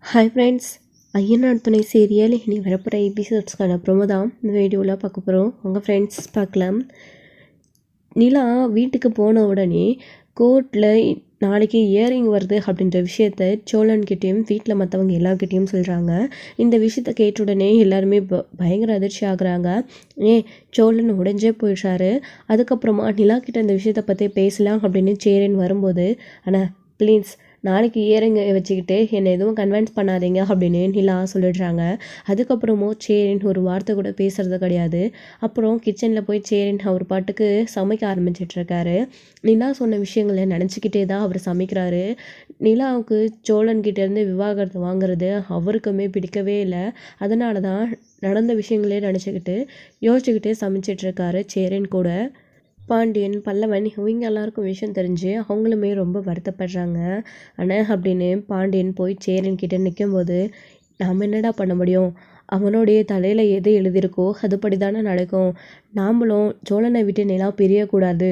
Hi friends, Ayyanar துணை serial இனி வரப்போகிற எபிசோட்ஸ்க்கான ப்ரோமோ தான் இந்த வீடியோவில் பார்க்க போகிறோம். உங்கள் ஃப்ரெண்ட்ஸ் பார்க்கலாம். நிலா வீட்டுக்கு போன உடனே கோர்ட்டில் நாளைக்கு இயரிங் வருது அப்படின்ற விஷயத்த சோழன்கிட்டையும் வீட்டில் மற்றவங்க எல்லாருக்கிட்டேயும் சொல்கிறாங்க. இந்த விஷயத்த கேட்ட உடனே எல்லாருமே பயங்கர அதிர்ச்சி ஆகுறாங்க. சோழன் உடஞ்சே போயிடுறாரு. அதுக்கப்புறமா நிலா கிட்ட இந்த விஷயத்தை பற்றி பேசலாம் அப்படின்னு சேரன் வரும்போது, ஆனால் ப்ளீஸ் நாளைக்கு இயரிங் வச்சுக்கிட்டு என்னை எதுவும் கன்வின்ஸ் பண்ணாதீங்க அப்படின்னு நிலா சொல்லிடுறாங்க. அதுக்கப்புறமும் சேரின் ஒரு வார்த்தை கூட பேசுறது கிடையாது. அப்புறம் கிச்சனில் போய் சேரின் அவர் பாட்டுக்கு சமைக்க ஆரம்பிச்சிட்ருக்காரு. நிலா சொன்ன விஷயங்களை நினச்சிக்கிட்டே தான் அவர் சமைக்கிறாரு. நிலாவுக்கு சோழன்கிட்டேருந்து விவாகரத்து வாங்குறது அவருக்குமே பிடிக்கவே இல்லை. அதனால தான் நடந்த விஷயங்களே நினச்சிக்கிட்டு யோசிச்சுக்கிட்டே சமைச்சிட்ருக்காரு சேரின் கூட. பாண்டியன், பல்லவன் இவங்க எல்லாருக்கும் விஷயம் தெரிஞ்சு அவங்களுமே ரொம்ப வருத்தப்படுறாங்க. ஆனால் அப்படின்னு பாண்டியன் போய் சேரன் கிட்ட நிற்கும்போது, நாம் என்னடா பண்ண முடியும்? அவனுடைய தலையில் எது எழுதியிருக்கோ அதுபடி தானே நடக்கும். நாமளும் சோழனை விட்டு நிலா பிரியக்கூடாது.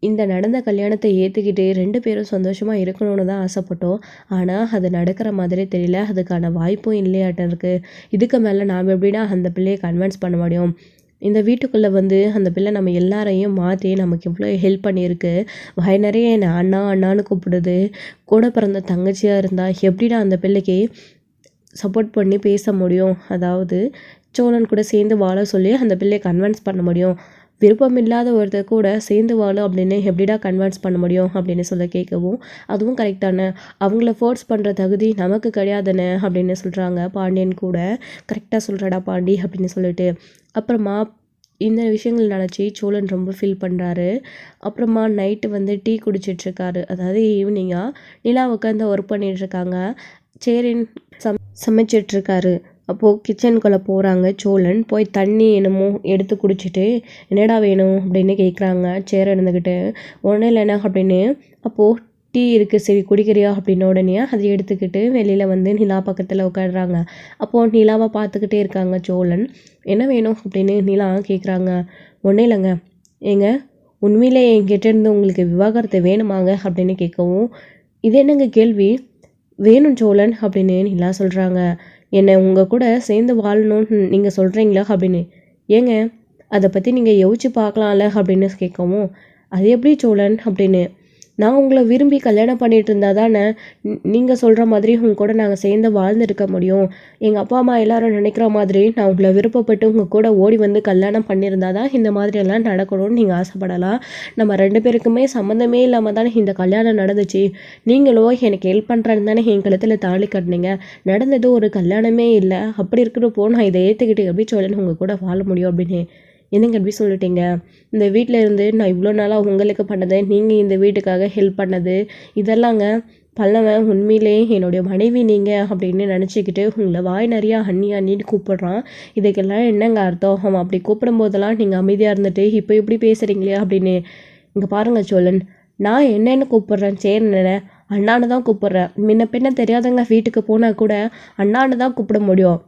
இந்த நடந்த கல்யாணத்தை ஏற்றுக்கிட்டு 2 பேரும் சந்தோஷமாக இருக்கணும்னு தான் ஆசைப்பட்டோம். ஆனால் அது நடக்கிற மாதிரி தெரியல. அதுக்கான வாய்ப்பும் இல்லையாட்டம் இருக்குது. இதுக்கு மேலே நாம் எப்படின்னா அந்த பிள்ளையை கன்வின்ஸ் பண்ண முடியும்? இந்த வீட்டுக்குள்ளே வந்து அந்த பிள்ளை நம்ம எல்லாரையும் மாற்றி நமக்கு எவ்வளோ ஹெல்ப் பண்ணியிருக்கு. வாய் நிறைய என்னை அண்ணா அண்ணான்னு கூப்பிடுது. கூட பிறந்த தங்கச்சியாக இருந்தால் எப்படிடா அந்த பிள்ளைக்கு சப்போர்ட் பண்ணி பேச முடியும்? அதாவது சோழன் கூட சேர்ந்து வாழ சொல்லி அந்த பிள்ளையை கன்வின்ஸ் பண்ண முடியும்? விருப்பம் இல்லாத ஒருத்தர் கூட சேர்ந்து வாழும் அப்படின்னு எப்படிடா கன்வின்ஸ் பண்ண முடியும் அப்படின்னு சொல்ல கேட்கவும், அதுவும் கரெக்டான அவங்கள ஃபோர்ஸ் பண்ணுற தகுதி நமக்கு கிடையாதுன்னு அப்படின்னு சொல்கிறாங்க பாண்டியன் கூட. கரெக்டாக சொல்கிறடா பாண்டி அப்படின்னு சொல்லிட்டு அப்புறமா இந்த விஷயங்கள் நினச்சி சோழன் ரொம்ப ஃபீல் பண்ணுறாரு. அப்புறமா நைட்டு வந்து டீ குடிச்சிட்ருக்காரு. அதாவது ஈவினிங்காக நிலா உட்காந்து ஒர்க் பண்ணிகிட்ருக்காங்க. சேரின் சமைச்சிட்ருக்காரு. அப்போது கிச்சனுக்குள்ளே போகிறாங்க சோழன். போய் தண்ணி என்னமோ எடுத்து குடிச்சிட்டு, என்னடா வேணும் அப்படின்னு கேட்குறாங்க சேர் இருந்துக்கிட்டு. ஒன்றும் இல்லைண்ணா அப்படின்னு. அப்போது டீ இருக்குது, சரி குடிக்கிறியா அப்படின்ன உடனே அதை எடுத்துக்கிட்டு வெளியில் வந்து நிலா பக்கத்தில் உட்காடுறாங்க. அப்போது நிலாவை பார்த்துக்கிட்டே இருக்காங்க சோழன். என்ன வேணும் அப்படின்னு நிலா கேட்குறாங்க. ஒன்றும் இல்லைங்க, ஏங்க உண்மையிலே என்கிட்ட இருந்து உங்களுக்கு விவாகரத்து வேணுமாங்க அப்படின்னு கேட்கவும், இது என்னங்க கேள்வி? வேணும் சோழன் அப்படின்னு நிலா சொல்கிறாங்க. என்னை உங்கள் கூட சேர்ந்து வாழணும்னு நீங்கள் சொல்கிறீங்களா அப்படின்னு. ஏங்க அதை பற்றி நீங்கள் யோசிச்சு பார்க்கலாம்ல அப்படின்னு கேட்கவும், அது எப்படி சோழன் அப்படின்னு. நான் உங்களை விரும்பி கல்யாணம் பண்ணிகிட்டு இருந்தால் தானே நீங்கள் சொல்கிற மாதிரி உங்கள் கூட நாங்கள் சேர்ந்து வாழ்ந்துருக்க முடியும். எங்கள் அப்பா அம்மா எல்லாரும் நினைக்கிற மாதிரி நான் உங்களை விருப்பப்பட்டு உங்கள் கூட ஓடி வந்து கல்யாணம் பண்ணியிருந்தா தான் இந்த மாதிரியெல்லாம் நடக்கணும்னு நீங்கள் ஆசைப்படலாம். நம்ம 2 பேருக்குமே சம்மந்தமே இல்லாமல் தானே இந்த கல்யாணம் நடந்துச்சு. நீங்களோ எனக்கு ஹெல்ப் பண்ணுறேன்னு தானே என் கழுத்தில் தாலி கட்டினீங்க. நடந்தது ஒரு கல்யாணமே இல்லை. அப்படி இருக்கிறப்போ நான் இதை ஏற்றுக்கிட்டு எப்படி சொல்லணும் உங்கள் கூட வாழ முடியும் அப்படின்னு. என்னங்க எப்படி சொல்லிட்டீங்க? இந்த வீட்டில் இருந்து நான் இவ்வளோ நாளாக உங்களுக்கு பண்ணது, நீங்கள் இந்த வீட்டுக்காக ஹெல்ப் பண்ணது, இதெல்லாங்க பல்லவன் உண்மையிலே என்னுடைய மனைவி நீங்கள் அப்படின்னு நினச்சிக்கிட்டு உங்களை வாய் நிறையா அண்ணி அண்ணின்னு கூப்பிடுறான். இதுக்கெல்லாம் என்னங்க அர்த்தம்? அவன் அப்படி கூப்பிடும்போதெல்லாம் நீங்கள் அமைதியாக இருந்துட்டு இப்போ இப்படி பேசுகிறீங்களே அப்படின்னு. இங்கே பாருங்கள் சோழன், நான் என்னென்னு கூப்பிட்றேன் சேரனை அண்ணான்னு தான் கூப்பிட்றேன். முன்ன பின்ன தெரியாதவங்க வீட்டுக்கு போனால் கூட அண்ணான்னு தான் கூப்பிட முடியும்.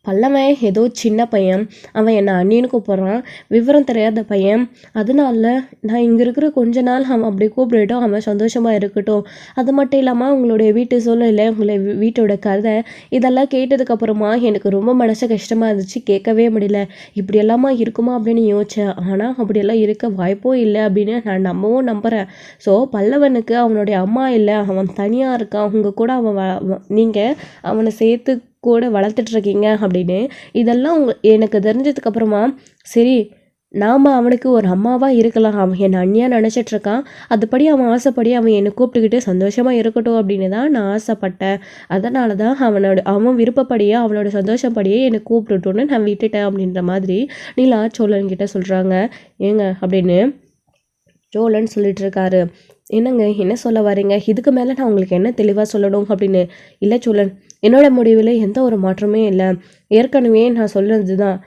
பல்லவன் ஏதோ சின்ன பையன், அவன் என்னை அண்ணின்னு கூப்பிட்றான். விவரம் தெரியாத பையன். அதனால நான் இங்கே இருக்கிற கொஞ்ச நாள் அவன் அப்படி கூப்பிடட்டும், அவன் சந்தோஷமாக இருக்கட்டும். அது மட்டும் இல்லாமல் உங்களுடைய வீட்டு சூழ்நிலை, உங்களை வீட்டோட கதை இதெல்லாம் கேட்டதுக்கப்புறமா எனக்கு ரொம்ப மனசு கஷ்டமாக இருந்துச்சு. கேட்கவே முடியல. இப்படி எல்லாமா இருக்குமா அப்படின்னு யோசித்தேன். ஆனால் அப்படியெல்லாம் இருக்க வாய்ப்பும் இல்லை அப்படின்னு நான் நம்பவும் நம்புகிறேன். ஸோ பல்லவனுக்கு அவனுடைய அம்மா இல்லை, அவன் தனியாக இருக்கான். உங்கள் கூட அவன் நீங்கள் அவனை சேர்த்து கூட வளர்த்துட்ருக்கீங்க அப்படின்னு. இதெல்லாம் எனக்கு தெரிஞ்சதுக்கப்புறமா சரி நாம் அவனுக்கு ஒரு அம்மாவாக இருக்கலாம். அவன் என்னை அண்ணியாக நினச்சிட்ருக்கான். அதுபடி அவன் ஆசைப்படி அவன் என்னை கூப்பிட்டுக்கிட்டு சந்தோஷமாக இருக்கட்டும் அப்படின்னு தான் நான் ஆசைப்பட்டேன். அதனால தான் அவன் விருப்பப்படியே அவனோட சந்தோஷப்படியே என்னை கூப்பிட்டுட்டோன்னு நான் விட்டுட்டேன் அப்படின்ற மாதிரி நிலா சோழன்கிட்ட சொல்கிறாங்க. ஏங்க அப்படின்னு சோழன் சொல்லிகிட்ருக்காரு. என்னங்க என்ன சொல்ல வரீங்க? இதுக்கு மேலே நான் உங்களுக்கு என்ன தெளிவாக சொல்லணும் அப்படின்னு. இல்லை சோழன், என்னோடய முடிவில் எந்த ஒரு மாற்றமே இல்லை. ஏற்கனவே நான் சொல்கிறது தான்.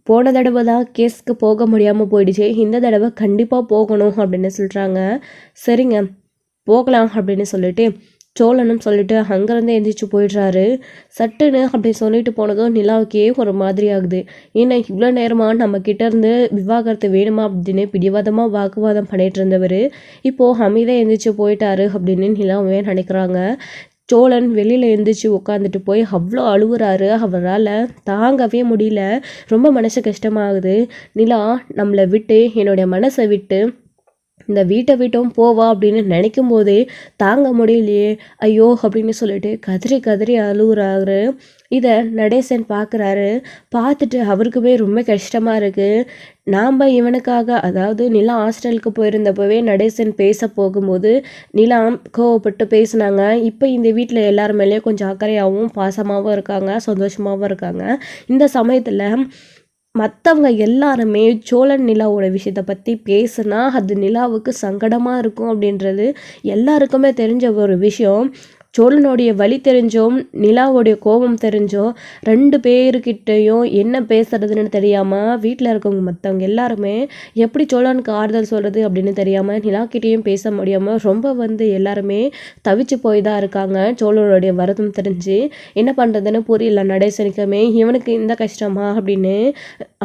போன தடவை தான் கேஸ்க்கு போக முடியாமல் போயிடுச்சு. இந்த தடவை கண்டிப்பாக போகணும் அப்படின்னு சொல்கிறாங்க. சரிங்க போகலாம் அப்படின்னு சொல்லிட்டு சோழனும் சொல்லிட்டு அங்கேருந்து எந்திரிச்சு போயிடுறாரு. சட்டுன்னு அப்படி சொல்லிட்டு போனதும் நிலாவுக்கே ஒரு மாதிரி ஆகுது. ஏன்னா இவ்வளோ நேரமாக நம்ம கிட்டேருந்து விவாகரத்து வேணுமா அப்படின்னு பிடிவாதமாக வாக்குவாதம் பண்ணிகிட்டு இருந்தவர் இப்போது அமைதியாக எந்திரிச்சு போயிட்டாரு அப்படின்னு நிலாவே நினைக்கிறாங்க. சோழன் வெளியில் எழுந்திரிச்சு உட்காந்துட்டு போய் அவ்வளோ அழுகுறாரு. அவரால் தாங்கவே முடியல. ரொம்ப மனசு கஷ்டமாகுது. நிலா நம்மளை விட்டு, என்னுடைய மனசை விட்டு இந்த வீட்டை விட்டும் போவா அப்படின்னு நினைக்கும் போதே தாங்க முடியலையே, ஐயோ அப்படின்னு சொல்லிட்டு கதறி கதறி அழுகுறாரு. இதை நடேசன் பார்க்குறாரு. பார்த்துட்டு அவருக்குமே ரொம்ப கஷ்டமாக இருக்குது. நாம் இவனுக்காக, அதாவது நிலா ஹாஸ்டலுக்கு போயிருந்தப்பவே நடேசன் பேச போகும்போது நிலா கோவப்பட்டு பேசினாங்க. இப்போ இந்த வீட்டில் எல்லார் மேலேயும் கொஞ்சம் அக்கறையாகவும் பாசமாகவும் இருக்காங்க, சந்தோஷமாகவும் இருக்காங்க. இந்த சமயத்தில் மற்றவங்க எல்லாருமே சோழன் நிலாவோட விஷயத்தை பற்றி பேசுனா அது நிலாவுக்கு சங்கடமாக இருக்கும் அப்படின்றது எல்லாருக்குமே தெரிஞ்ச ஒரு விஷயம். சோழனுடைய வழி தெரிஞ்சோம், நிலாவுடைய கோபம் தெரிஞ்சோம், 2 பேருக்கிட்டையும் என்ன பேசுறதுன்னு தெரியாமல் வீட்டில் இருக்கவங்க மற்றவங்க எல்லாருமே எப்படி சோழனுக்கு ஆறுதல் சொல்கிறது அப்படின்னு தெரியாமல் நிலாக்கிட்டேயும் பேச முடியாமல் ரொம்ப எல்லாருமே தவிச்சு போய் தான் இருக்காங்க. சோழனுடைய வருத்தம் தெரிஞ்சு என்ன பண்ணுறதுன்னு புரியல நடேசனுக்குமே. இவனுக்கு இந்த கஷ்டமா அப்படின்னு,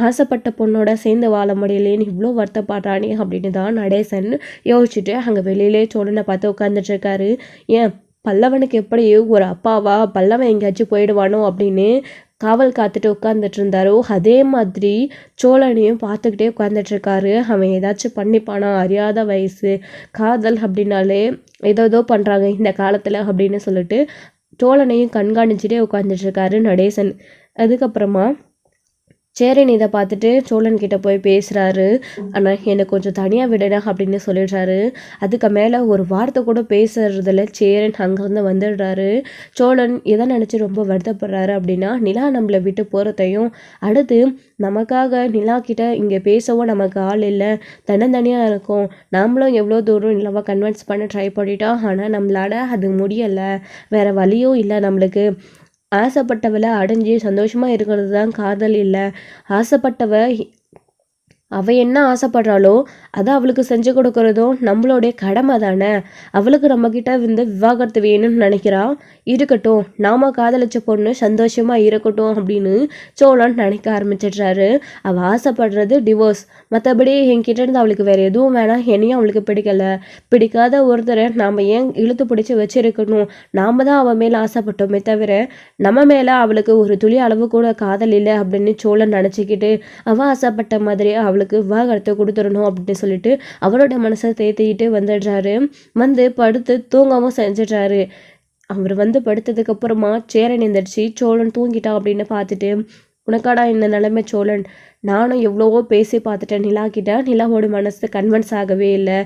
ஆசைப்பட்ட பொண்ணோட சேர்ந்து வாழ முடியலேன்னு இவ்வளோ வருத்தப்படுறானே அப்படின்னு தான் நடேசன் யோசிச்சுட்டு அங்கே வெளியிலே சோழனை பார்த்து உட்காந்துட்டு இருக்காரு. ஏன் பல்லவனுக்கு எப்படி ஒரு அப்பாவா பல்லவன் எங்கேயாச்சும் போயிடுவானோ அப்படின்னு காவல் காத்துட்டு உட்காந்துட்டு இருந்தாரோ, அதே மாதிரி சோழனையும் பார்த்துக்கிட்டே உட்காந்துட்டு இருக்காரு. அவன் ஏதாச்சும் பண்ணிப்பானா, அறியாத வயசு, காதல் அப்படின்னாலே ஏதோ பண்ணுறாங்க இந்த காலத்தில் அப்படின்னு சொல்லிட்டு சோழனையும் கண்காணிச்சுட்டே உட்காந்துட்டு இருக்காரு நடேசன். அதுக்கப்புறமா சேரன் இதை பார்த்துட்டு சோழன் கிட்ட போய் பேசுகிறாரு. ஆனால் என்னை கொஞ்சம் தனியாக விடணும் அப்படின்னு சொல்லிடுறாரு. அதுக்கு மேலே ஒரு வார்த்தை கூட பேசுறதில்ல சேரன் அங்கேருந்து வந்துடுறாரு. சோழன் எதை நினச்சி ரொம்ப வருத்தப்படுறாரு அப்படின்னா, நிலா நம்மளை விட்டு போகிறதையும், அடுத்து நமக்காக நிலா கிட்ட இங்கே பேசவும் நமக்கு ஆள் இல்லை, தனித்தனியாக இருக்கும், நாமளும் எவ்வளோ தூரம் நிலாவை கன்வின்ஸ் பண்ண ட்ரை பண்ணிட்டோம், ஆனால் நம்மளால் அது முடியலை, வேறு வழியும் இல்லை நம்மளுக்கு. ஆசைப்பட்டவளை அடைஞ்சு சந்தோஷமாக இருக்கிறது தான் காதல் இல்லை. ஆசைப்பட்டவ அவள் என்ன ஆசைப்படுறாளோ அதை அவளுக்கு செஞ்சு கொடுக்குறதும் நம்மளுடைய கடமை தானே. அவளுக்கு நம்மக்கிட்ட விவாகரத்து வேணும்னு நினைக்கிறா, இருக்கட்டும், நாம் காதலிச்ச பொண்ணு சந்தோஷமாக இருக்கட்டும் அப்படின்னு சோழன் நினைக்க ஆரம்பிச்சிடுறாரு. அவள் ஆசைப்படுறது டிவோர்ஸ், மற்றபடி என்கிட்ட இருந்து அவளுக்கு வேறு எதுவும் வேணாம், என்னையும் அவளுக்கு பிடிக்காத ஒருத்தரை நாம் ஏன் இழுத்து பிடிச்சி வச்சிருக்கணும். நாம் தான் அவள் மேலே ஆசைப்பட்டோமே தவிர நம்ம மேலே அவளுக்கு ஒரு துளி அளவு கூட காதல் இல்லை அப்படின்னு சோழன் நினச்சிக்கிட்டு அவள் ஆசைப்பட்ட மாதிரி அவளுக்கு விவாகரத்தை கொடுத்துடணும் அப்படின்னு சொல்லிட்டு அவரோட மனசை தேத்திக்கிட்டு வந்துடுறாரு. படுத்து தூங்கவும் செஞ்சிடுறாரு. அவர் படுத்ததுக்கு அப்புறமா சேரன் எந்திரிச்சு சோழன் தூங்கிட்டான் அப்படின்னு பார்த்துட்டு, உனக்காடா இந்த நிலைமை சோழன், நானும் எவ்வளவோ பேசி பார்த்துட்டேன் நிலா கிட்ட, நிலாவோட மனசு கன்வின்ஸ் ஆகவே இல்லை,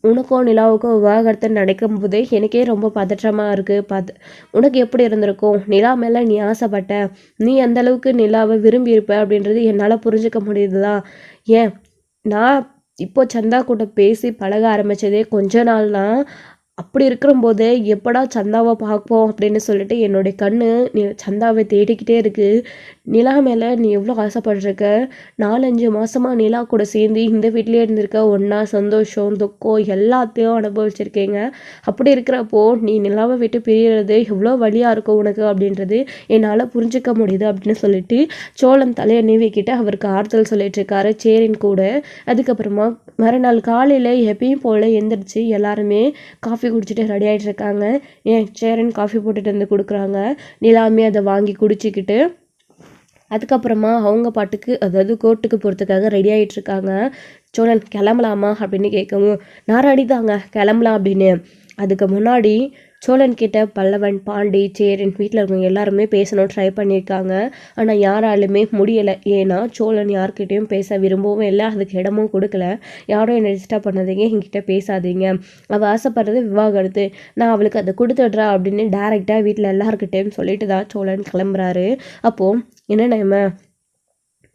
உனக்கும் நிலாவுக்கும் விவாகரத்தை நடக்கும் போதே எனக்கே ரொம்ப பதற்றமாக இருக்குது. உனக்கு எப்படி இருந்திருக்கும், நிலா மேலே நீ ஆசைப்பட்ட, நீ அந்த அளவுக்கு நிலாவை விரும்பியிருப்ப அப்படின்றது என்னால் புரிஞ்சுக்க முடியுதுதான். ஏன் நான் இப்போ சந்தா கூட பேசி பழக ஆரம்பித்ததே கொஞ்ச நாள் தான். அப்படி இருக்கிறம்போதே எப்படா சந்தாவை பார்ப்போம் அப்படின்னு சொல்லிட்டு என்னுடைய கண்ணு நீ சந்தாவை தேடிக்கிட்டே இருக்குது. நிலா மேலே நீ எவ்வளோ ஆசைப்படுறிருக்க, 4-5 மாதமாக நிலா கூட சேர்ந்து இந்த வீட்லேயே இருந்திருக்க, ஒன்றா சந்தோஷம் துக்கம் எல்லாத்தையும் அனுபவிச்சிருக்கீங்க. அப்படி இருக்கிறப்போ நீ நிலாவை விட்டு பிரிகிறது எவ்வளோ வழியாக இருக்கும் உனக்கு அப்படின்றது என்னால் புரிஞ்சிக்க முடியுது அப்படின்னு சொல்லிட்டு சோழன் தலையை நீவிக்கிட்டு அவருக்கு ஆறுதல் சொல்லிட்டு இருக்காரு சேரின் கூட. அதுக்கப்புறமா மறுநாள் காலையில் எப்பயும் போல் எந்திரிச்சு எல்லாருமே காஃபி குடிச்சிட்டு ரெடி ஆகிட்டு இருக்காங்க. சேரன் காஃபி போட்டுட்டு வந்து கொடுக்குறாங்க. நிலாமே அதை வாங்கி குடிச்சிக்கிட்டு அதுக்கப்புறமா அவங்க பாட்டுக்கு, அதாவது கோர்ட்டுக்கு போகிறதுக்காக ரெடி ஆகிட்டு இருக்காங்க. சோழன் கிளம்பலாமா அப்படின்னு கேட்கவும், நான் ரெடி தாங்க கிளம்பலாம் அப்படின்னு. அதுக்கு முன்னாடி சோழன் கிட்ட பல்லவன், பாண்டி, சேரன் வீட்டில் இருக்கவங்க எல்லாருமே பேசணும் ட்ரை பண்ணியிருக்காங்க. ஆனால் யாராலுமே முடியலை. ஏன்னா சோழன் யார்கிட்டையும் பேச விரும்பவும் இல்லை, அதுக்கு இடமும் கொடுக்கல. யாரும் என்னை டிஸ்டர்ப் பண்ணாதீங்க, என்கிட்ட பேசாதீங்க, அவள் ஆசைப்படுறது விவாகரத்து, நான் அவளுக்கு அதை கொடுத்துட்றா அப்படின்னு டேரெக்டாக வீட்டில் எல்லாருக்கிட்டையும் சொல்லிட்டு தான் சோழன் கிளம்புறாரு. அப்போது என்னென்ன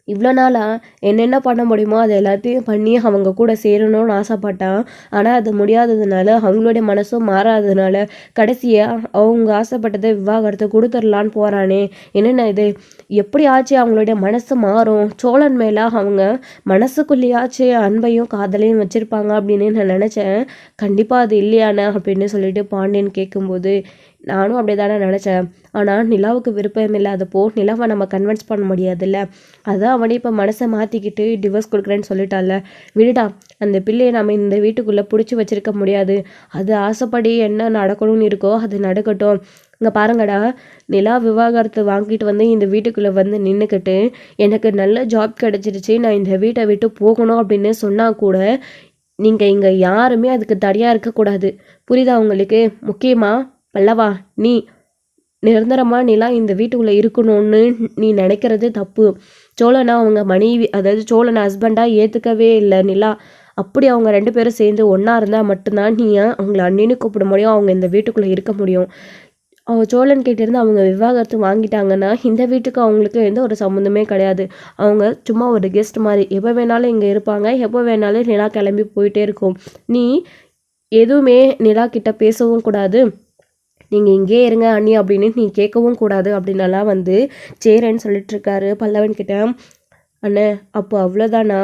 இவ்வளோ நாளாக என்னென்ன பண்ண முடியுமோ அதை எல்லாத்தையும் பண்ணி அவங்க கூட சேரணும்னு ஆசைப்பட்டான். ஆனால் அது முடியாததுனால, அவங்களுடைய மனசும் மாறாததுனால கடைசியாக அவங்க ஆசைப்பட்டதை விவாகரத்தை கொடுத்துடலான்னு போகிறானே. என்னென்ன இது, எப்படி ஆச்சு அவங்களுடைய மனசு மாறும், சோழன் மேலே அவங்க மனசுக்குள்ளேயாச்சு அன்பையும் காதலையும் வச்சுருப்பாங்க அப்படின்னு நான் நினச்சேன். கண்டிப்பாக அது இல்லையானே அப்படின்னு சொல்லிட்டு பாண்டியன் கேட்கும்போது, நானும் அப்படியே தானே நினச்சேன். ஆனால் நிலாவுக்கு விருப்பம் இல்லாதப்போ நிலாவை நம்ம கன்வின்ஸ் பண்ண முடியாதுல்ல. அதான் அவனே இப்போ மனசை மாற்றிக்கிட்டு டிவோர்ஸ் கொடுக்குறேன்னு சொல்லிட்டால. விடுடா, அந்த பிள்ளையை நம்ம இந்த வீட்டுக்குள்ளே பிடிச்சி வச்சிருக்க முடியாது. அது ஆசைப்படி என்ன நடக்கணும்னு இருக்கோ அது நடக்கட்டும். இங்கே பாருங்கடா, நிலா விவாகரத்து வாங்கிட்டு வந்து இந்த வீட்டுக்குள்ளே வந்து நின்றுக்கிட்டு எனக்கு நல்ல ஜாப் கிடச்சிருச்சு, நான் இந்த வீட்டை விட்டு போகணும் அப்படின்னு சொன்னால் கூட நீங்கள் இங்கே யாருமே அதுக்கு தடையாக இருக்கக்கூடாது. புரியுதா உங்களுக்கு? முக்கியமாக பல்லவா, நீ நிரந்தரமாக நிலா இந்த வீட்டுக்குள்ளே இருக்கணும்னு நீ நினைக்கிறது தப்பு. சோழனா அவங்க மனைவி, அதாவது சோழனை ஹஸ்பண்டாக ஏற்றுக்கவே இல்லை நிலா. அப்படி அவங்க 2 பேரும் சேர்ந்து ஒன்றா இருந்தால் மட்டும்தான் நீ அவங்கள அண்ணின்னு கூப்பிட முடியும், அவங்க இந்த வீட்டுக்குள்ளே இருக்க முடியும். அவங்க சோழன் கிட்டேருந்து அவங்க விவாகரத்து வாங்கிட்டாங்கன்னா இந்த வீட்டுக்கு அவங்களுக்கு எந்த ஒரு சம்மந்தமே கிடையாது. அவங்க சும்மா ஒரு கெஸ்ட் மாதிரி எப்போ வேணாலும் இங்கே இருப்பாங்க, எப்போ வேணாலும் நிலா கிளம்பி போயிட்டே இருக்கும். நீ எதுவுமே நிலா கிட்ட பேசவும் கூடாது, நீங்கள் இங்கே இருங்க அண்ணி அப்படின்னு நீ கேட்கவும் கூடாது அப்படின்னலாம் வந்து சேரன்னு சொல்லிட்டு இருக்காரு பல்லவன் கிட்ட. அண்ணே, அப்போ அவ்வளோதானா?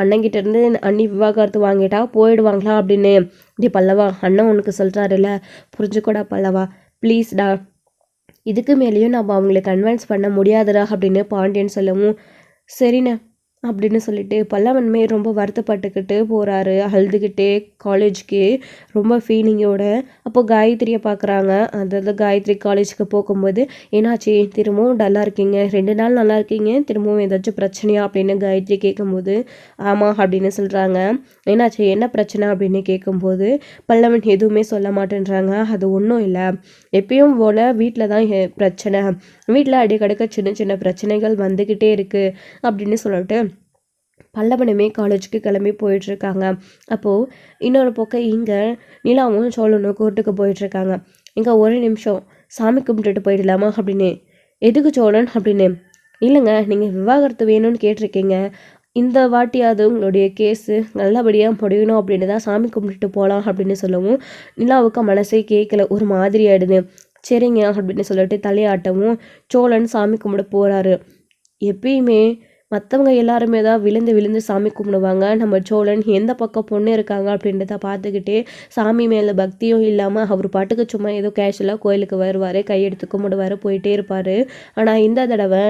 அண்ணங்கிட்ட இருந்து அண்ணி விவாகரத்து வாங்கிட்டா போயிடுவாங்களா அப்படின்னு. இப்படி பல்லவா, அண்ணன் உனக்கு சொல்கிறாருல்ல, புரிஞ்சுக்கூடா பல்லவா, ப்ளீஸ்டா, இதுக்கு மேலேயும் நம்ம அவங்களை கன்வின்ஸ் பண்ண முடியாதுடா அப்படின்னு பாண்டியன் சொல்லவும், சரிண்ணே அப்படின்னு சொல்லிட்டு பல்லவன்மே ரொம்ப வருத்தப்பட்டுக்கிட்டு போகிறாரு, அழுதுகிட்டே காலேஜுக்கு ரொம்ப ஃபீலிங்கோட. அப்போது காயத்ரியை பார்க்குறாங்க. அதாவது காயத்ரி காலேஜுக்கு போகும்போது, என்னாச்சு திரும்பவும் டல்லாக இருக்கீங்க, 2 நாள் நல்லா இருக்கீங்க, திரும்பவும் ஏதாச்சும் பிரச்சனையா அப்படின்னு காயத்ரி கேட்கும்போது, ஆமாம் அப்படின்னு சொல்கிறாங்க. என்னாச்சு, என்ன பிரச்சனை அப்படின்னு கேட்கும்போது பல்லவன் எதுவுமே சொல்ல மாட்டேன்றாங்க. அது ஒன்றும் இல்லை, எப்பயும் போல் வீட்டில் தான் பிரச்சனை, வீட்டில் அடிக்கடிக்க சின்ன சின்ன பிரச்சனைகள் வந்துக்கிட்டே இருக்குது அப்படின்னு சொல்லிட்டு பல்லவனுமே காலேஜுக்கு கிளம்பி போயிட்டுருக்காங்க. அப்போது இன்னொரு பக்கம் இங்கே நிலாவும் சோழனும் கோர்ட்டுக்கு போயிட்டுருக்காங்க. இங்கே ஒரு நிமிஷம் சாமி கும்பிட்டுட்டு போயிடலாமா அப்படின்னு. எதுக்கு சோழன் அப்படின்னு. இல்லைங்க, நீங்கள் விவாகரத்து வேணும்னு கேட்டிருக்கீங்க, இந்த வாட்டியாவது உங்களுடைய கேஸு நல்லபடியாக முடியணும் அப்படின்னு தான் சாமி கும்பிட்டுட்டு போகலாம் அப்படின்னு சொல்லவும் நிலாவுக்கு மனசே கேட்கல, ஒரு மாதிரி ஆயிடுது. சரிங்க அப்படின்னு சொல்லிட்டு தலையாட்டவும் சோழன் சாமி கும்பிட போகிறாரு. எப்பயுமே மற்றவங்க எல்லாருமே தான் விழுந்து விழுந்து சாமி கும்பிடுவாங்க. நம்ம சோழன் எந்த பக்கம் பொண்ணு இருக்காங்க அப்படின்றத பார்த்துக்கிட்டே சாமி மேலே பக்தியும் இல்லாமல் அவர் பாட்டுக்கு சும்மா ஏதோ கேஷுவலாக கோயிலுக்கு வருவார், கையெடுத்து கும்பிடுவார், போயிட்டே இருப்பார். ஆனால் இந்த தடவை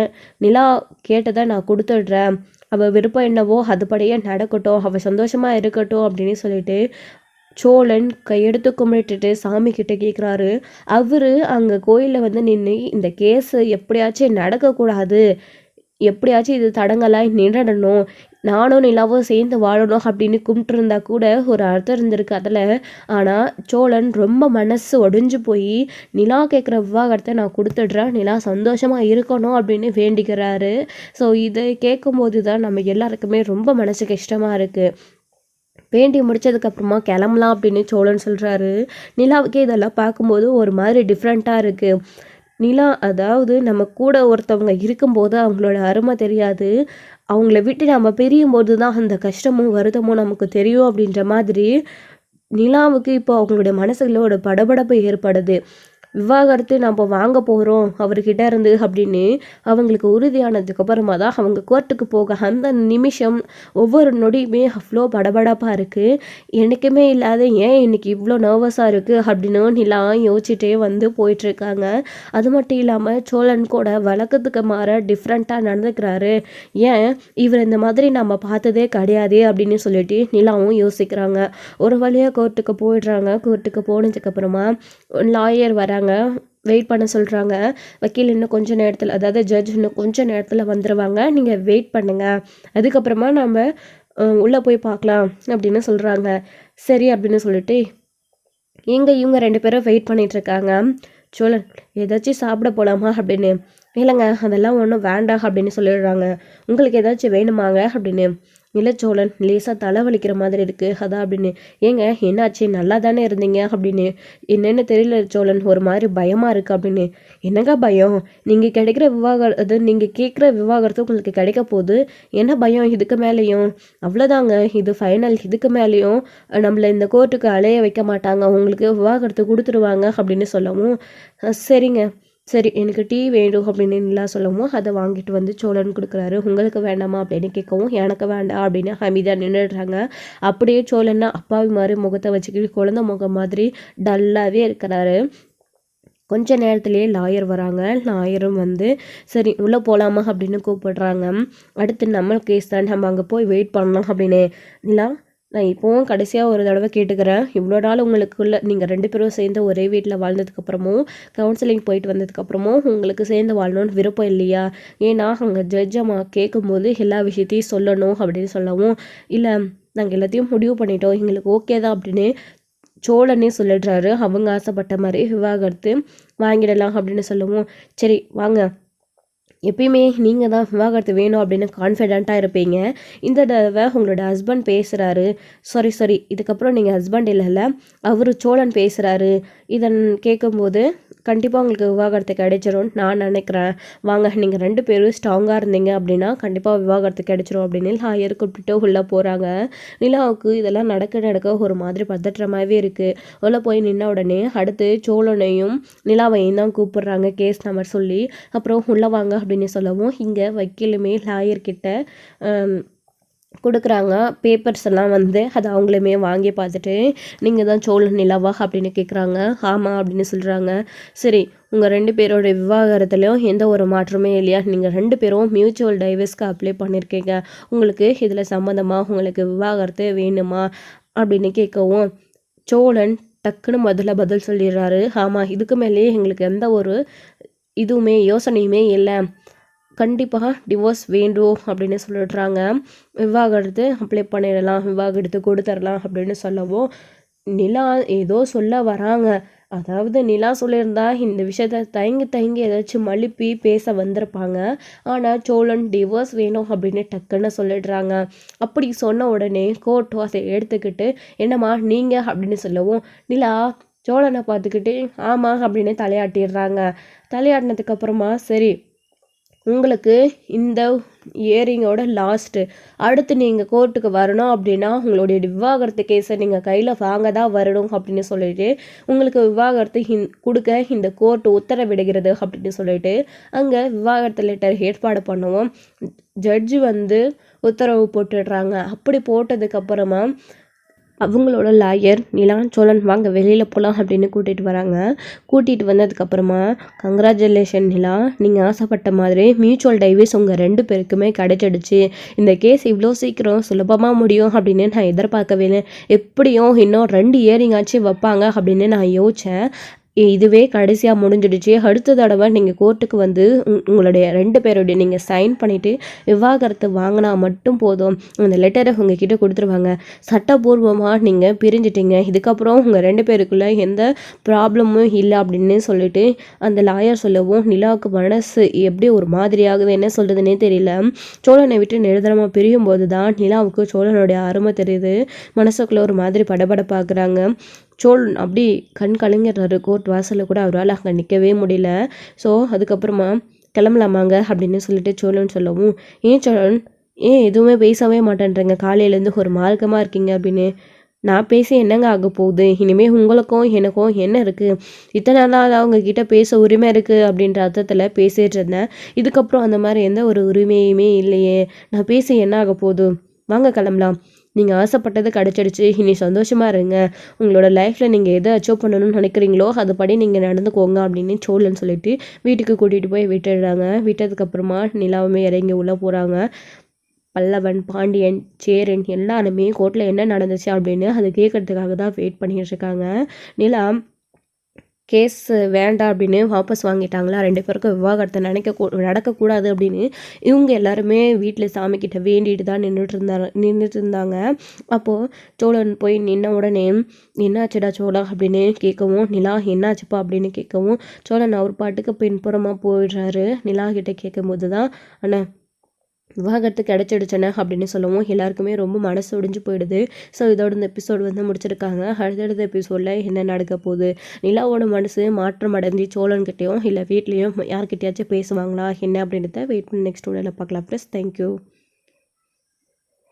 நிலா கேட்டதை நான் கொடுத்துட்றேன், அவள் விருப்பம் என்னவோ அதுபடியே நடக்கட்டும், அவள் சந்தோஷமாக இருக்கட்டும் அப்படின்னு சொல்லிட்டு சோழன் கையெடுத்து கும்பிட்டுட்டு சாமி கிட்ட கேட்குறாரு. அவர் அங்கே கோயிலில் வந்து நின்று இந்த கேஸு எப்படியாச்சும் நடக்கக்கூடாது, எப்படியாச்சும் இது தடங்கலாய் நின்றடணும், நானும் நிலாவும் சேர்ந்து வாழணும் அப்படின்னு கும்பிட்டுருந்தா கூட ஒரு அர்த்தம் இருந்திருக்கு அதில். ஆனால் சோழன் ரொம்ப மனசு ஒடிஞ்சு போய் நிலா கேட்குற விவாகரத்தை நான் கொடுத்துட்றேன், நிலா சந்தோஷமாக இருக்கணும் அப்படின்னு வேண்டிக்கிறாரு. ஸோ இதை கேட்கும்போது தான் நம்ம எல்லாருக்குமே ரொம்ப மனசு கஷ்டமாக இருக்குது. வேண்டி முடிச்சதுக்கப்புறமா கிளம்பலாம் அப்படின்னு சோழன் சொல்கிறாரு. நிலாவுக்கு இதெல்லாம் பார்க்கும்போது ஒரு மாதிரி டிஃப்ரெண்ட்டாக இருக்குது. நிலா, அதாவது நம்ம கூட ஒருத்தவங்க இருக்கும்போது அவங்களோட அருமை தெரியாது, அவங்கள விட்டு நம்ம பிரியும்போது தான் அந்த கஷ்டமும் வருத்தமும் நமக்கு தெரியும் அப்படின்ற மாதிரி நிலாவுக்கு இப்போ அவங்களுடைய மனசுகளோட படபடப்பு ஏற்படுது. விவாகரத்து நம்ம வாங்க போகிறோம் அவர்கிட்ட இருந்து அப்படின்னு அவங்களுக்கு உறுதியானதுக்கு அப்புறமா தான் அவங்க கோர்ட்டுக்கு போக அந்த நிமிஷம் ஒவ்வொரு நொடியுமே அவ்வளோ படபடப்பாக இருக்குது. எனக்குமே இல்லாத ஏன் இன்னைக்கு இவ்வளோ நர்வஸாக இருக்குது அப்படின்னு நிலா யோசிச்சுட்டே வந்து போயிட்டுருக்காங்க. அது மட்டும் இல்லாமல் சோழன் கூட வழக்கத்துக்கு மாற டிஃப்ரெண்ட்டாக நடந்துக்கிறாரு, ஏன் இவர் இந்த மாதிரி நம்ம பார்த்ததே கிடையாதே அப்படின்னு சொல்லிட்டு நிலாவும் யோசிக்கிறாங்க. ஒரு வழியாக கோர்ட்டுக்கு போயிடுறாங்க. கோர்ட்டுக்கு போனதுக்கப்புறமா லாயர் வராங்க, வெயிட் பண்ண சொல்கிறாங்க. வக்கீல் இன்னும் கொஞ்சம் நேரத்தில், அதாவது ஜட்ஜ் இன்னும் கொஞ்சம் நேரத்தில் வந்துடுவாங்க, நீங்கள் வெயிட் பண்ணுங்கள், அதுக்கப்புறமா நம்ம உள்ளே போய் பார்க்கலாம் அப்படின்னு சொல்கிறாங்க. சரி அப்படின்னு சொல்லிட்டு எங்கே இவங்க 2 பேரும் வெயிட் பண்ணிகிட்ருக்காங்க. சோழன், ஏதாச்சும் சாப்பிட போகலாமா அப்படின்னு. இல்லைங்க, அதெல்லாம் ஒன்றும் வேண்டாம் அப்படின்னு சொல்லிடுறாங்க. உங்களுக்கு ஏதாச்சும் வேணுமாங்க அப்படின்னு. இல்லை சோழன், லேசாக தலைவலிக்கிற மாதிரி இருக்குது அதான் அப்படின்னு. ஏங்க என்னாச்சு, நல்லா தானே இருந்தீங்க அப்படின்னு. என்னென்னு தெரியல சோழன், ஒரு மாதிரி பயமாக இருக்குது அப்படின்னு. என்னங்க பயம், நீங்கள் கிடைக்கிற அது நீங்கள் கேட்குற விவாகரத்து உங்களுக்கு கிடைக்க போகுது, என்ன பயம் இதுக்கு மேலேயும், அவ்வளோதாங்க, இது ஃபைனல், இதுக்கு மேலேயும் நம்மளை இந்த கோர்ட்டுக்கு அலைய வைக்க மாட்டாங்க, உங்களுக்கு விவாகரத்து கொடுத்துருவாங்க அப்படின்னு சொல்லவும், சரிங்க சரி எனக்கு டீ வேணும் அப்படின்னு நிலா சொல்லவும் அதை வாங்கிட்டு வந்து சோழன் கொடுக்குறாரு. உங்களுக்கு வேண்டாமா அப்படின்னு கேட்கவும் எனக்கு வேண்டாம் அப்படின்னு அமைதியாக நின்றுடுறாங்க. அப்படியே சோழன்னா அப்பாவி மாதிரி முகத்தை வச்சுக்கிட்டு குழந்தை முகம் மாதிரி டல்லாகவே இருக்கிறாரு. கொஞ்ச நேரத்திலேயே லாயர் வராங்க. லாயரும் வந்து சரி உள்ளே போகலாமா அப்படின்னு கூப்பிடுறாங்க. அடுத்து நம்ம கேஸ் தான், நம்ம அங்கே போய் வெயிட் பண்ணலாம் அப்படின்னு. நிலா, நான் இப்போவும் கடைசியாக ஒரு தடவை கேட்டுக்கிறேன், இவ்வளோ நாள் உங்களுக்குள்ள நீங்கள் 2 பேரும் சேர்ந்து ஒரே வீட்டில் வாழ்ந்ததுக்கப்புறமும் கவுன்சிலிங் போயிட்டு வந்ததுக்கப்புறமும் உங்களுக்கு சேர்ந்து வாழணும்னு விருப்பம் இல்லையா? ஏன்னா அங்கே ஜட்ஜ் அம்மா கேட்கும்போது எல்லா விஷயத்தையும் சொல்லணும் அப்படின்னு சொல்லவும், இல்லை நாங்கள் எல்லாத்தையும் முடிவு பண்ணிட்டோம், எங்களுக்கு ஓகே தான் அப்படின்னு சோழனே சொல்லிடுறாரு. அவங்க ஆசைப்பட்ட மாதிரி விவாகரத்து வாங்கிடலாம் அப்படின்னு சொல்லவும், சரி வாங்க, எப்பயுமே நீங்கள் தான் விவாகரத்து வேணும் அப்படின்னு கான்ஃபிடெண்ட்டாக இருப்பீங்க. இந்த தடவை உங்களோட ஹஸ்பண்ட் பேசுகிறாரு, சாரி இதுக்கப்புறம் நீங்கள் ஹஸ்பண்ட் இல்லைல்ல, அவர் சோழன் பேசுகிறாரு. இதன் கேட்கும்போது கண்டிப்பாக உங்களுக்கு விவாகரத்து கிடைச்சிரும் நான் நினைக்கிறேன். வாங்க, நீங்கள் 2 பேரும் ஸ்ட்ராங்காக இருந்தீங்க அப்படின்னா கண்டிப்பாக விவாகரத்து கிடைச்சிரும் அப்படின்னு லாயர் கூப்பிட்டு உள்ளே போகிறாங்க. நிலாவுக்கு இதெல்லாம் நடக்க ஒரு மாதிரி பதற்றமாகவே இருக்குது. உள்ளே போய் நின்ன உடனே அடுத்து சோழனையும் நிலாவையும் தான் கூப்பிடுறாங்க கேஸ் நம்பர் சொல்லி. அப்புறம் உள்ளே வாங்க அப்படின்னு சொல்லவும், இங்கே வக்கீலுமே லாயர்கிட்ட கொடுக்குறாங்க பேப்பர்ஸ் எல்லாம் வந்து அதை அவங்களுமே வாங்கி பார்த்துட்டு, நீங்கள் தான் சோழன் நிலாவா அப்படின்னு கேட்குறாங்க. ஆமாம் அப்படின்னு சொல்கிறாங்க. சரி, உங்கள் 2 பேரோட விவாகரத்துலையும் எந்த ஒரு மாற்றமே இல்லையா? நீங்கள் 2 பேரும் மியூச்சுவல் டைவர்ஸ்க்கு அப்ளை பண்ணியிருக்கீங்க, உங்களுக்கு இதில் சம்மந்தமாக உங்களுக்கு விவாகரத்து வேணுமா அப்படின்னு கேட்கவும், சோழன் டக்குன்னு பதில் சொல்லிடுறாரு. ஆமாம், இதுக்கு மேலேயே எங்களுக்கு எந்த ஒரு இதுவுமே யோசனையுமே இல்லை, கண்டிப்பாக டிவோர்ஸ் வேண்டும் அப்படின்னு சொல்லிடுறாங்க. விவாகரத்து அப்ளை பண்ணிடலாம், விவாகரத்து கொடுத்துடலாம் அப்படின்னு சொல்லவும், நிலா ஏதோ சொல்ல வராங்க. அதாவது நிலா சொல்லியிருந்தா இந்த விஷயத்த தயங்கி ஏதாச்சும் மழுப்பி பேச வந்திருப்பாங்க. ஆனால் சோழன் டிவோர்ஸ் வேணும் அப்படின்னு டக்குன்னு சொல்லிடுறாங்க. அப்படி சொன்ன உடனே கோர்ட் அதை எடுத்துக்கிட்டு, என்னம்மா நீங்கள் அப்படின்னு சொல்லவும், நிலா சோழனை பார்த்துக்கிட்டு ஆமாம் அப்படின்னு தலையாட்டிடுறாங்க. தலையாட்டினதுக்கப்புறமா, சரி உங்களுக்கு இந்த இயரிங்கோட லாஸ்ட்டு, அடுத்து நீங்கள் கோர்ட்டுக்கு வரணும் அப்படின்னா உங்களுடைய விவாகரத்து கேஸை நீங்கள் கையில் வாங்க தான் வரணும் அப்படின்னு சொல்லிட்டு, உங்களுக்கு விவாகரத்து கொடுக்க இந்த கோர்ட் உத்தரவிடுகிறது அப்படின்னு சொல்லிட்டு அங்கே விவாகரத்து லெட்டர் ஏற்பாடு பண்ணுவோம். ஜட்ஜு வந்து உத்தரவு போட்டுடுறாங்க. அப்படி போட்டதுக்கப்புறமா அவங்களோட லாயர் நிலா, சோழன் வாங்க வெளியில் போகலாம் அப்படின்னு கூட்டிகிட்டு வராங்க. கூட்டிகிட்டு வந்ததுக்கப்புறமா, கங்க்ராச்சுலேஷன் நிலா, நீங்கள் ஆசைப்பட்ட மாதிரி மியூச்சுவல் டைவர்ஸ் உங்கள் 2 பேருக்குமே கிடைச்சிடுச்சு. இந்த கேஸ் இவ்வளோ சீக்கிரம் சுலபமாக முடியும் அப்படின்னு நான் எதிர்பார்க்கவே இல்லை. எப்படியும் இன்னும் 2 இயரிங் ஆச்சு வைப்பாங்க அப்படின்னு நான் யோசித்தேன். இதுவே கடைசியாக முடிஞ்சிடுச்சு. அடுத்த தடவை நீங்கள் கோர்ட்டுக்கு வந்து உங்களுடைய 2 பேருடைய நீங்கள் சைன் பண்ணிவிட்டு விவாகரத்து வாங்கினா மட்டும் போதும், அந்த லெட்டரை உங்ககிட்ட கொடுத்துருவாங்க. சட்டபூர்வமாக நீங்கள் பிரிஞ்சிட்டிங்க, இதுக்கப்புறம் உங்கள் 2 பேருக்குள்ளே எந்த ப்ராப்ளமும் இல்லை அப்படின்னு சொல்லிட்டு அந்த லாயர் சொல்லவும், நிலாவுக்கு மனசு எப்படி ஒரு மாதிரி ஆகுது, என்ன சொல்கிறதுனே தெரியல. சோழனை விட்டு நிரந்தரமாக பிரியும் போது தான் நிலாவுக்கு சோழனுடைய அருமை தெரியுது. மனசுக்குள்ளே ஒரு மாதிரி படபடப்பாக்குறாங்க. சோழன் அப்படி கண் கலங்கிடுறாரு. கோர்ட் வாசலில் கூட அவரால் அங்கே நிற்கவே முடியல. ஸோ அதுக்கப்புறமா கிளம்பலாமாங்க அப்படின்னு சொல்லிட்டு சோழன் சொல்லவும், ஏன் சோழன் எதுவுமே பேசவே மாட்டேன்றீங்க, காலையிலேருந்து ஒரு மார்க்கமாக இருக்கீங்க அப்படின்னு. நான் பேசி என்னங்க ஆக போகுது, இனிமேல் உங்களுக்கும் எனக்கும் என்ன இருக்குது, இத்தனை நாள் அவங்கக்கிட்ட பேச உரிமை இருக்குது அப்படின்ற அர்த்தத்தில் பேசிகிட்டு இருந்தேன். இதுக்கப்புறம் அந்த மாதிரி எந்த ஒரு உரிமையுமே இல்லையே, நான் பேசி என்ன ஆக போகுது, வாங்க கிளம்பலாம், நீங்கள் ஆசைப்பட்டது கிடச்சிடுச்சு, இனி சந்தோஷமாக இருங்க, உங்களோட லைஃப்பில் நீங்கள் எதை அச்சீவ் பண்ணணும்னு நினைக்கிறீங்களோ அதுபடி நீங்கள் நடந்துக்கோங்க அப்படின்னு சோழன் சொல்லிட்டு வீட்டுக்கு கூட்டிகிட்டு போய் விட்டுடுறாங்க. விட்டதுக்கப்புறமா நிலாவுமே இறங்கி உள்ளே போகிறாங்க. பல்லவன், பாண்டியன், சேரன் எல்லாருமே கோர்ட்டில் என்ன நடந்துச்சு அப்படின்னு அதை கேட்கறதுக்காக தான் வெயிட் பண்ணிட்டு இருக்காங்க. நிலா கேஸ் வேண்டாம் அப்படின்னு வாபஸ் வாங்கிட்டாங்களா, 2 பேருக்கும் விவாகரத்தை நடக்கக்கூடாது அப்படின்னு இவங்க எல்லாருமே வீட்டில் சாமிக்கிட்ட வேண்டிட்டு தான் நின்றுட்டு இருந்தாங்க. அப்போது சோழன் போய் நின்ன உடனே, என்னாச்சுடா சோழா அப்படின்னு கேட்கவும், நிலா என்னாச்சுப்பா அப்படின்னு கேட்கவும், சோழன் அவர் பாட்டுக்கு பின்புறமாக போயிடுறாரு. நிலா கிட்ட கேட்கும்போது தான், அண்ணா விவாகரத்து கிடச்சிடுச்சேன்னு அப்படின்னு சொல்லவும் எல்லாருக்குமே ரொம்ப மனசு ஒடிஞ்சு போயிடுது. ஸோ இதோட இந்த எபிசோடு வந்து முடிச்சிருக்காங்க. அடுத்தடுத்த எபிசோடில் என்ன நடக்க போகுது, நிலாவோட மனசு மாற்றம் அடைஞ்சி சோழன்கிட்டையும் இல்லை வீட்லேயும் யார்கிட்டயாச்சும் பேசுவாங்களா என்ன அப்படின்றத வெயிட் பண்ணி நெக்ஸ்ட் வீடியோவில் பார்க்கலாம். Plus thank you.